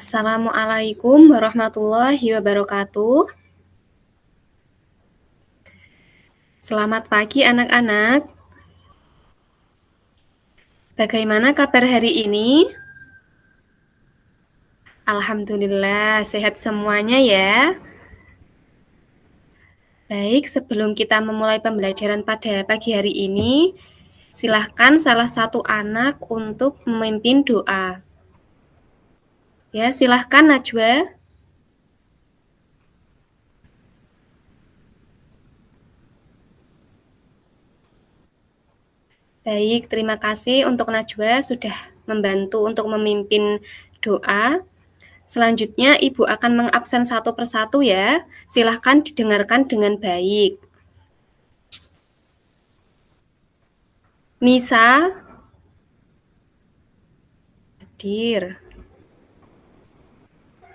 Assalamualaikum warahmatullahi wabarakatuh. Selamat pagi anak-anak. Bagaimana kabar hari ini? Alhamdulillah, sehat semuanya ya. Baik, sebelum kita memulai pembelajaran pada pagi hari ini, silahkan salah satu anak untuk memimpin doa. Ya, silahkan Najwa. Baik, terima kasih untuk Najwa sudah membantu untuk memimpin doa. Selanjutnya, Ibu akan mengabsen satu persatu ya. Silahkan didengarkan dengan baik. Nisa, hadir.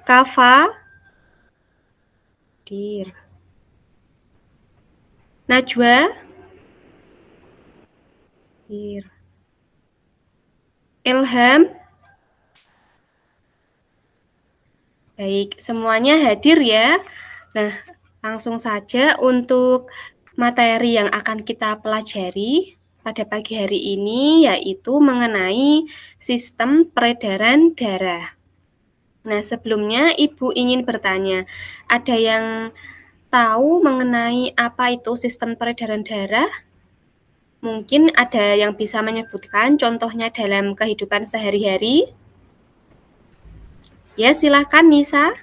Kafa, hadir. Najwa, hadir. Ilham, baik, semuanya hadir ya. Nah, langsung saja untuk materi yang akan kita pelajari pada pagi hari ini, yaitu mengenai sistem peredaran darah. Nah, sebelumnya Ibu ingin bertanya, ada yang tahu mengenai apa itu sistem peredaran darah? Mungkin ada yang bisa menyebutkan contohnya dalam kehidupan sehari-hari? Ya, silakan Nisa.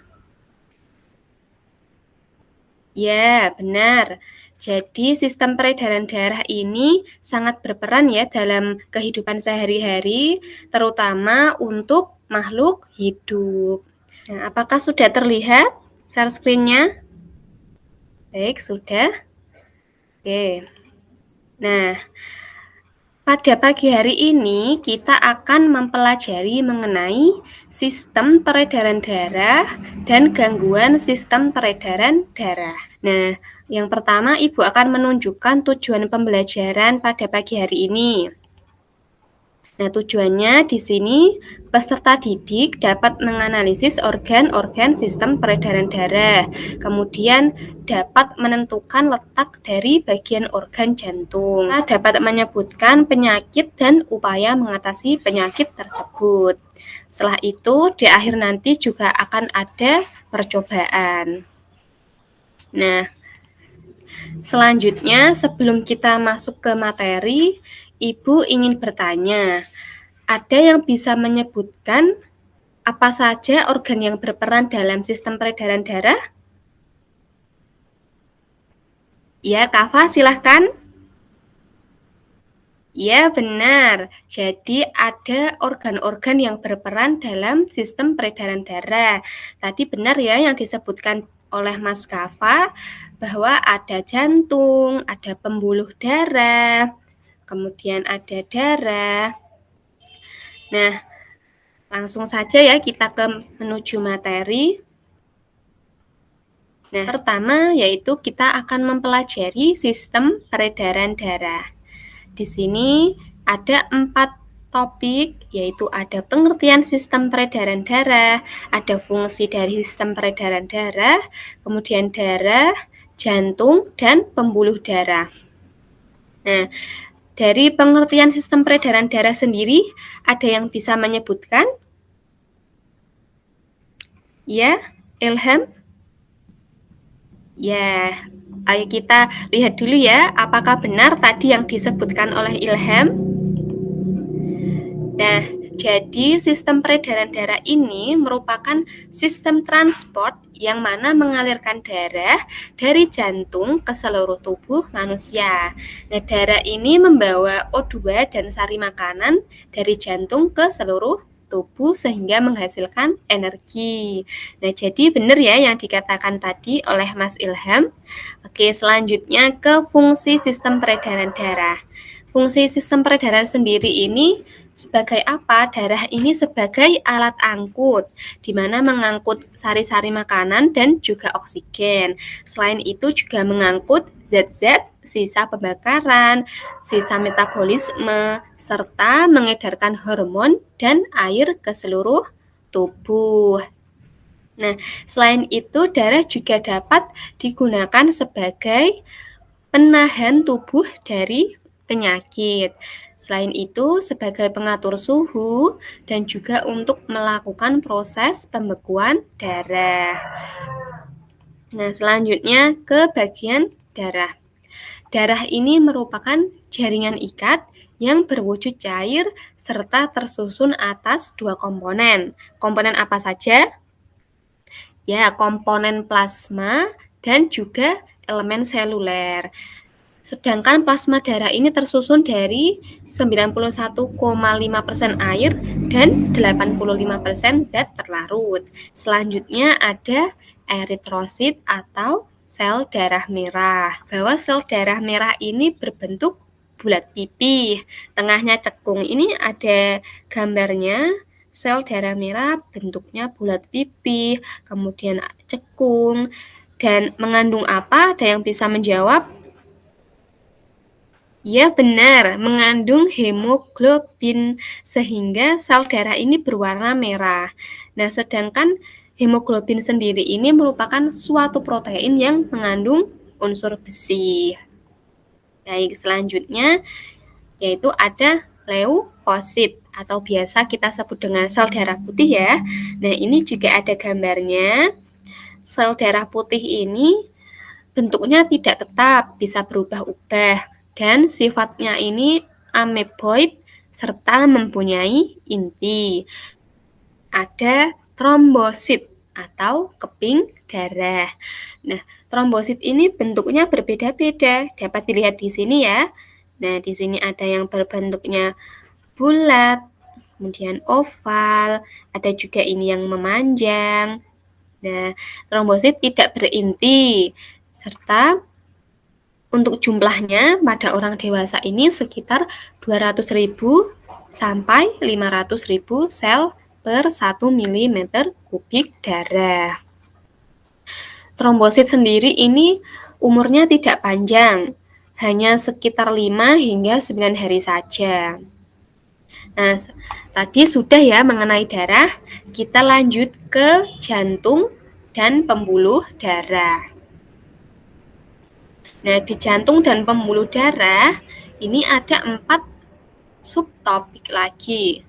Ya, benar. Jadi sistem peredaran darah ini sangat berperan ya dalam kehidupan sehari-hari, terutama untuk makhluk hidup. Nah, apakah sudah terlihat share screen-nya? Baik, sudah. Oke. Nah, pada pagi hari ini kita akan mempelajari mengenai sistem peredaran darah dan gangguan sistem peredaran darah. Nah, yang pertama Ibu akan menunjukkan tujuan pembelajaran pada pagi hari ini. Nah, tujuannya di sini peserta didik dapat menganalisis organ-organ sistem peredaran darah, kemudian dapat menentukan letak dari bagian organ jantung, dapat menyebutkan penyakit dan upaya mengatasi penyakit tersebut. Setelah itu, di akhir nanti juga akan ada percobaan. Nah, selanjutnya sebelum kita masuk ke materi, Ibu ingin bertanya, ada yang bisa menyebutkan apa saja organ yang berperan dalam sistem peredaran darah? Ya, Kafa, silahkan. Ya, benar. Jadi ada organ-organ yang berperan dalam sistem peredaran darah. Tadi benar ya yang disebutkan oleh Mas Kafa, bahwa ada jantung, ada pembuluh darah, kemudian ada darah. Nah, langsung saja ya kita menuju materi. Nah, pertama yaitu kita akan mempelajari sistem peredaran darah. Di sini ada 4 topik, yaitu ada pengertian sistem peredaran darah, ada fungsi dari sistem peredaran darah, kemudian darah, jantung, dan pembuluh darah. Nah, dari pengertian sistem peredaran darah sendiri, ada yang bisa menyebutkan? Ya, Ilham? Ya, ayo kita lihat dulu ya, apakah benar tadi yang disebutkan oleh Ilham? Nah, jadi sistem peredaran darah ini merupakan sistem transport yang mana mengalirkan darah dari jantung ke seluruh tubuh manusia. Nah, darah ini membawa O2 dan sari makanan dari jantung ke seluruh tubuh sehingga menghasilkan energi. Nah, jadi benar ya yang dikatakan tadi oleh Mas Ilham. Oke, selanjutnya ke fungsi sistem peredaran darah. Fungsi sistem peredaran sendiri ini sebagai apa? Darah ini sebagai alat angkut, di mana mengangkut sari-sari makanan dan juga oksigen. Selain itu juga mengangkut zat-zat sisa pembakaran, sisa metabolisme, serta mengedarkan hormon dan air ke seluruh tubuh. Nah, selain itu darah juga dapat digunakan sebagai penahan tubuh dari penyakit. Selain itu, sebagai pengatur suhu dan juga untuk melakukan proses pembekuan darah. Nah, selanjutnya ke bagian darah. Darah ini merupakan jaringan ikat yang berwujud cair serta tersusun atas dua komponen. Komponen apa saja? Ya, komponen plasma dan juga elemen seluler. Sedangkan plasma darah ini tersusun dari 91,5% air dan 85% zat terlarut. Selanjutnya ada eritrosit atau sel darah merah. Bahwa sel darah merah ini berbentuk bulat pipih, tengahnya cekung. Ini ada gambarnya. Sel darah merah bentuknya bulat pipih, kemudian cekung, dan mengandung apa? Ada yang bisa menjawab? Ya benar, mengandung hemoglobin sehingga sel darah ini berwarna merah. Nah, sedangkan hemoglobin sendiri ini merupakan suatu protein yang mengandung unsur besi. Baik, selanjutnya yaitu ada leukosit atau biasa kita sebut dengan sel darah putih ya. Nah, ini juga ada gambarnya. Sel darah putih ini bentuknya tidak tetap, bisa berubah-ubah, dan sifatnya ini ameboid serta mempunyai inti. Ada trombosit atau keping darah. Nah, trombosit ini bentuknya berbeda-beda, dapat dilihat di sini ya. Nah, di sini ada yang berbentuknya bulat, kemudian oval, ada juga ini yang memanjang. Nah, trombosit tidak berinti, serta untuk jumlahnya pada orang dewasa ini sekitar 200.000 sampai 500.000 sel per 1 mm kubik darah. Trombosit sendiri ini umurnya tidak panjang, hanya sekitar 5 hingga 9 hari saja. Nah, tadi sudah ya mengenai darah, kita lanjut ke jantung dan pembuluh darah. Nah, di jantung dan pembuluh darah ini ada 4 subtopik lagi.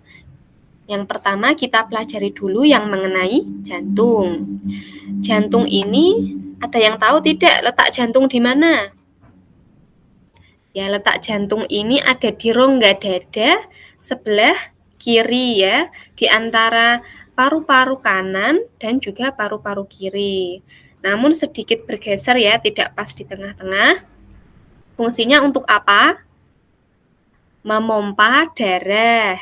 Yang pertama kita pelajari dulu yang mengenai jantung. Jantung ini ada yang tahu tidak letak jantung di mana? Ya, letak jantung ini ada di rongga dada sebelah kiri ya, di antara paru-paru kanan dan juga paru-paru kiri. Namun sedikit bergeser ya, tidak pas di tengah-tengah. Fungsinya untuk apa? Memompa darah.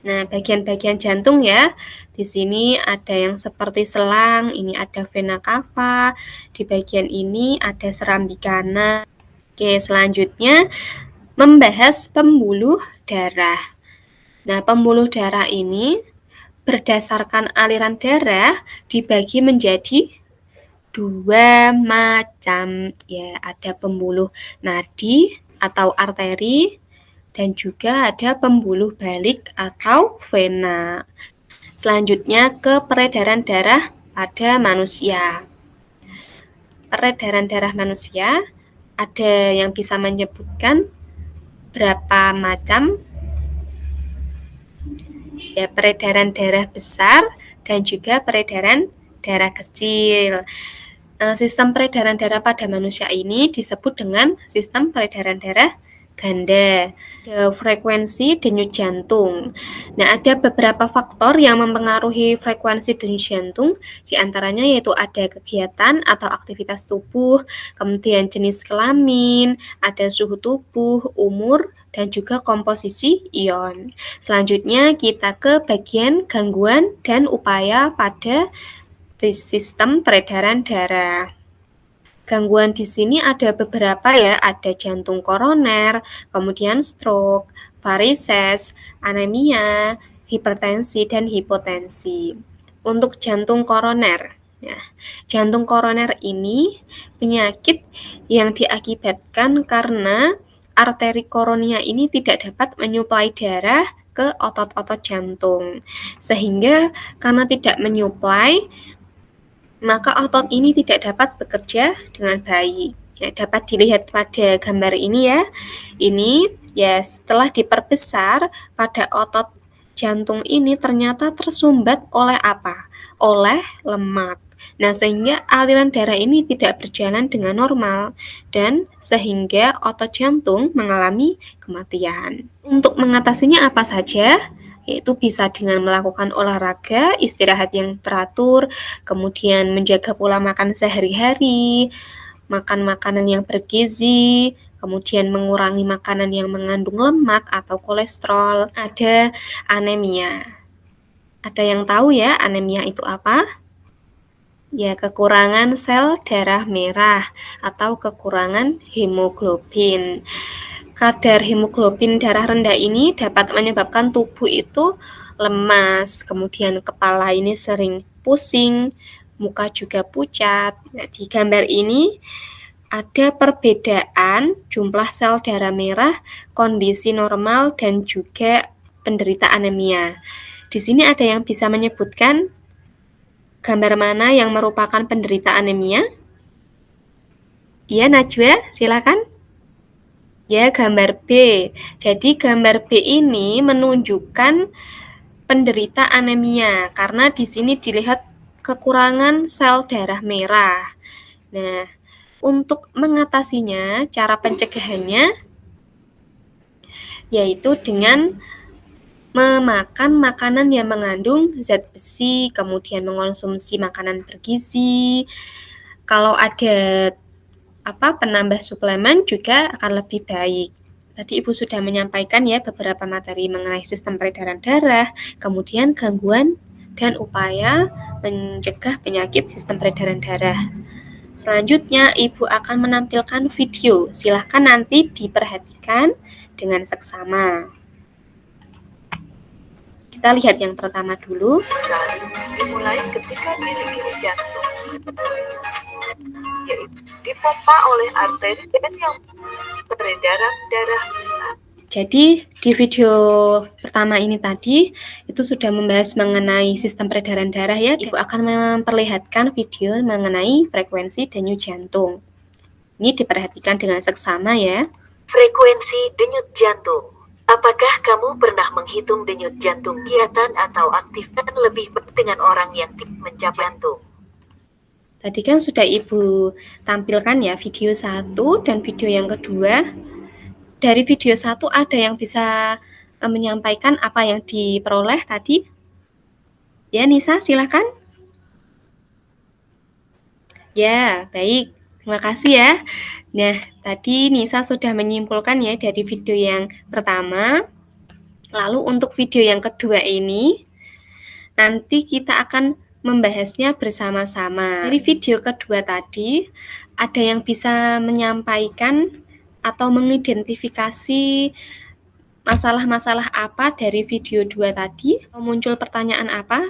Nah, bagian-bagian jantung ya. Di sini ada yang seperti selang, ini ada vena cava, di bagian ini ada serambi kanan. Oke, selanjutnya membahas pembuluh darah. Nah, pembuluh darah ini berdasarkan aliran darah dibagi menjadi 2 macam. Ya, ada pembuluh nadi atau arteri dan juga ada pembuluh balik atau vena. Selanjutnya ke peredaran darah pada manusia. Peredaran darah manusia ada yang bisa menyebutkan berapa macam? Ya, peredaran darah besar dan juga peredaran darah kecil. Sistem peredaran darah pada manusia ini disebut dengan sistem peredaran darah ganda. Frekuensi denyut jantung. Nah, ada beberapa faktor yang mempengaruhi frekuensi denyut jantung, diantaranya yaitu ada kegiatan atau aktivitas tubuh, kemudian jenis kelamin, ada suhu tubuh, umur, dan juga komposisi ion. Selanjutnya kita ke bagian gangguan dan upaya pada sistem peredaran darah. Gangguan di sini ada beberapa ya, ada jantung koroner, kemudian stroke, varises, anemia, hipertensi, dan hipotensi. Untuk jantung koroner, ya, jantung koroner ini penyakit yang diakibatkan karena arteri koronia ini tidak dapat menyuplai darah ke otot-otot jantung. Sehingga karena tidak menyuplai, maka otot ini tidak dapat bekerja dengan baik. Ya, dapat dilihat pada gambar ini ya. Ini ya setelah diperbesar pada otot jantung ini ternyata tersumbat oleh apa? Oleh lemak. Nah, sehingga aliran darah ini tidak berjalan dengan normal dan sehingga otot jantung mengalami kematian. Untuk mengatasinya apa saja? Yaitu bisa dengan melakukan olahraga, istirahat yang teratur, kemudian menjaga pola makan sehari-hari, makan makanan yang bergizi, kemudian mengurangi makanan yang mengandung lemak atau kolesterol. Ada anemia. Ada yang tahu ya anemia itu apa? Ya, kekurangan sel darah merah atau kekurangan hemoglobin. Kadar hemoglobin darah rendah ini dapat menyebabkan tubuh itu lemas, kemudian kepala ini sering pusing, muka juga pucat. Nah, di gambar ini ada perbedaan jumlah sel darah merah, kondisi normal, dan juga penderita anemia. Di sini ada yang bisa menyebutkan gambar mana yang merupakan penderita anemia? Iya, Najwa, silakan. Ya, gambar B. Jadi gambar B ini menunjukkan penderita anemia karena di sini dilihat kekurangan sel darah merah. Nah, untuk mengatasinya, cara pencegahannya yaitu dengan memakan makanan yang mengandung zat besi, kemudian mengonsumsi makanan bergizi. Kalau ada penambah suplemen juga akan lebih baik. Tadi Ibu sudah menyampaikan ya beberapa materi mengenai sistem peredaran darah, kemudian gangguan dan upaya mencegah penyakit sistem peredaran darah. Selanjutnya Ibu akan menampilkan video. Silahkan nanti diperhatikan dengan seksama. Kita lihat yang pertama dulu. Dimulai ketika diri jantung yaitu dipompa oleh arteri yang peredaran darah besar. Jadi di video pertama ini tadi itu sudah membahas mengenai sistem peredaran darah ya. Ibu akan memperlihatkan video mengenai frekuensi denyut jantung. Ini diperhatikan dengan seksama ya. Frekuensi denyut jantung. Apakah kamu pernah menghitung denyut jantung biatan atau aktif dan lebih baik dengan orang yang mencapai jantung? Tadi kan sudah Ibu tampilkan ya video 1 dan video yang kedua. Dari video 1 ada yang bisa menyampaikan apa yang diperoleh tadi? Ya, Nisa, silakan. Ya, baik. Terima kasih ya. Nah, tadi Nisa sudah menyimpulkan ya dari video yang pertama. Lalu untuk video yang kedua ini, nanti kita akan membahasnya bersama-sama. Dari video kedua tadi, ada yang bisa menyampaikan atau mengidentifikasi masalah-masalah apa dari video 2 tadi? Muncul pertanyaan apa?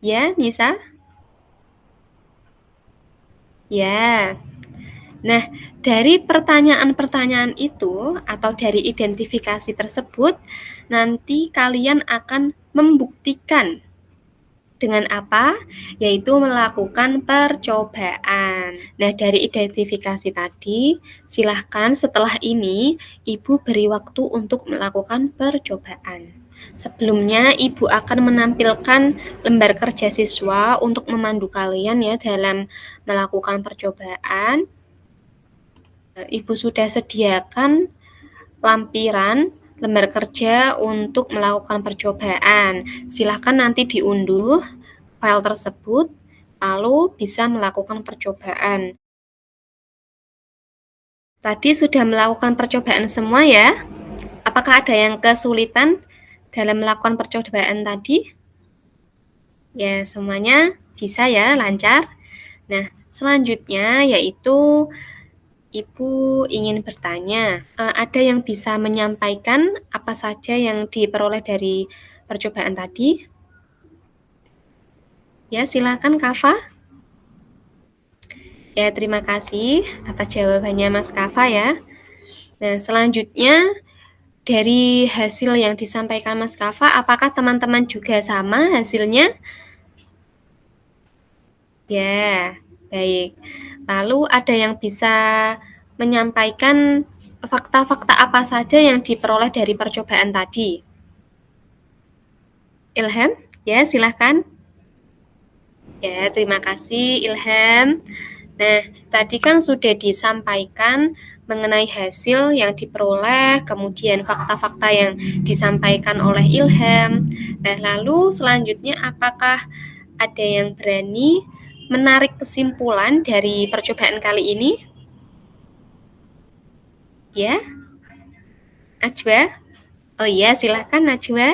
Ya, Nisa? Ya. Nah, dari pertanyaan-pertanyaan itu atau dari identifikasi tersebut, nanti kalian akan membuktikan dengan apa? Yaitu melakukan percobaan. Nah, dari identifikasi tadi, silahkan setelah ini Ibu beri waktu untuk melakukan percobaan. Sebelumnya, Ibu akan menampilkan lembar kerja siswa untuk memandu kalian ya dalam melakukan percobaan. Ibu sudah sediakan lampiran lembar kerja untuk melakukan percobaan. Silahkan nanti diunduh file tersebut, lalu bisa melakukan percobaan. Tadi sudah melakukan percobaan semua ya? Apakah ada yang kesulitan dalam melakukan percobaan tadi? Ya, semuanya bisa ya, lancar. Nah, selanjutnya yaitu Ibu ingin bertanya, ada yang bisa menyampaikan apa saja yang diperoleh dari percobaan tadi? Ya, silakan Kafa. Ya, terima kasih atas jawabannya Mas Kafa ya. Nah, selanjutnya dari hasil yang disampaikan Mas Kafa, apakah teman-teman juga sama hasilnya? Ya, baik. Lalu ada yang bisa menyampaikan fakta-fakta apa saja yang diperoleh dari percobaan tadi? Ilham, ya silahkan. Ya, terima kasih Ilham. Nah, tadi kan sudah disampaikan mengenai hasil yang diperoleh, kemudian fakta-fakta yang disampaikan oleh Ilham. Nah, lalu selanjutnya apakah ada yang berani menarik kesimpulan dari percobaan kali ini? Ya, Najwa? Oh iya, silahkan Najwa.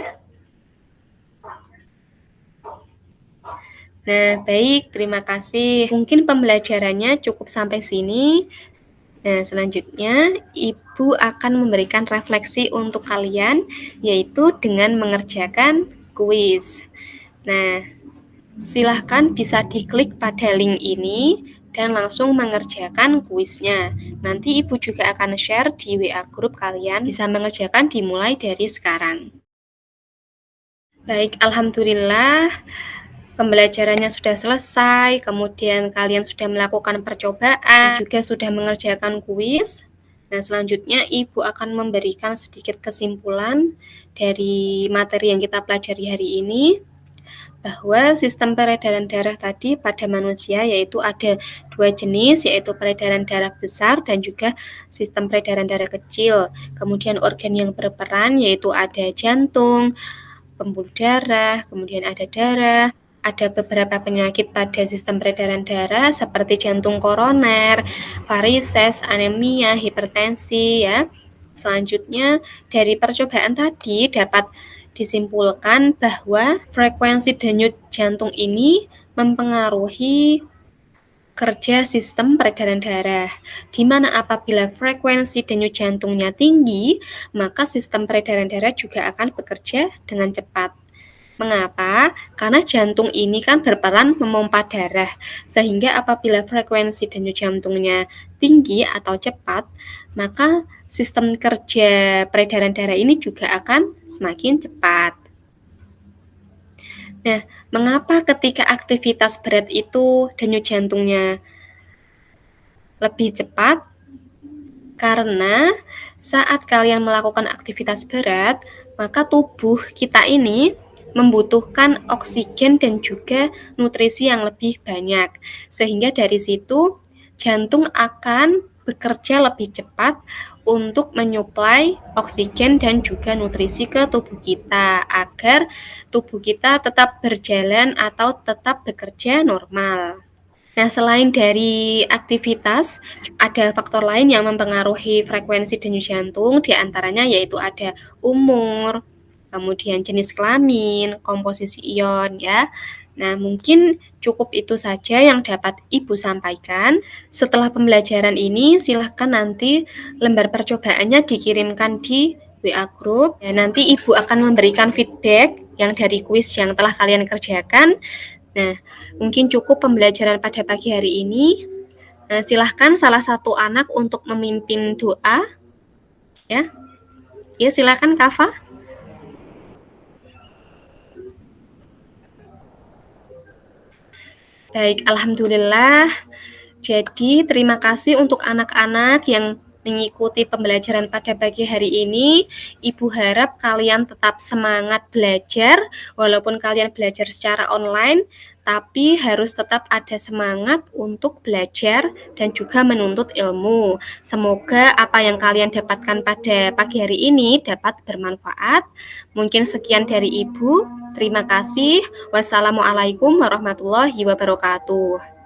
Nah, baik, terima kasih. Mungkin pembelajarannya cukup sampai sini. Nah, selanjutnya Ibu akan memberikan refleksi untuk kalian, yaitu dengan mengerjakan kuis. Nah, silahkan bisa diklik pada link ini dan langsung mengerjakan kuisnya. Nanti Ibu juga akan share di WA grup kalian, bisa mengerjakan dimulai dari sekarang. Baik, alhamdulillah. Pembelajarannya sudah selesai, kemudian kalian sudah melakukan percobaan, juga sudah mengerjakan kuis. Nah, selanjutnya Ibu akan memberikan sedikit kesimpulan dari materi yang kita pelajari hari ini, bahwa sistem peredaran darah tadi pada manusia yaitu ada dua jenis, yaitu peredaran darah besar dan juga sistem peredaran darah kecil. Kemudian organ yang berperan yaitu ada jantung, pembuluh darah, kemudian ada darah. Ada beberapa penyakit pada sistem peredaran darah seperti jantung koroner, varises, anemia, hipertensi ya. Selanjutnya dari percobaan tadi dapat disimpulkan bahwa frekuensi denyut jantung ini mempengaruhi kerja sistem peredaran darah, di mana apabila frekuensi denyut jantungnya tinggi, maka sistem peredaran darah juga akan bekerja dengan cepat. Mengapa? Karena jantung ini kan berperan memompa darah, sehingga apabila frekuensi denyut jantungnya tinggi atau cepat, maka sistem kerja peredaran darah ini juga akan semakin cepat. Nah, mengapa ketika aktivitas berat itu denyut jantungnya lebih cepat? Karena saat kalian melakukan aktivitas berat, maka tubuh kita ini membutuhkan oksigen dan juga nutrisi yang lebih banyak. Sehingga dari situ jantung akan bekerja lebih cepat untuk menyuplai oksigen dan juga nutrisi ke tubuh kita agar tubuh kita tetap berjalan atau tetap bekerja normal. Nah, selain dari aktivitas, ada faktor lain yang mempengaruhi frekuensi denyut jantung, diantaranya yaitu ada umur, kemudian jenis kelamin, komposisi ion ya. Nah, mungkin cukup itu saja yang dapat Ibu sampaikan. Setelah pembelajaran ini, silahkan nanti lembar percobaannya dikirimkan di WA Group. Ya, nanti Ibu akan memberikan feedback yang dari kuis yang telah kalian kerjakan. Nah, mungkin cukup pembelajaran pada pagi hari ini. Silahkan salah satu anak untuk memimpin doa. Ya, silahkan Kafa. Baik, alhamdulillah. Jadi, terima kasih untuk anak-anak yang mengikuti pembelajaran pada pagi hari ini. Ibu harap kalian tetap semangat belajar, walaupun kalian belajar secara online, tapi harus tetap ada semangat untuk belajar dan juga menuntut ilmu. Semoga apa yang kalian dapatkan pada pagi hari ini dapat bermanfaat. Mungkin sekian dari Ibu. Terima kasih. Wassalamualaikum warahmatullahi wabarakatuh.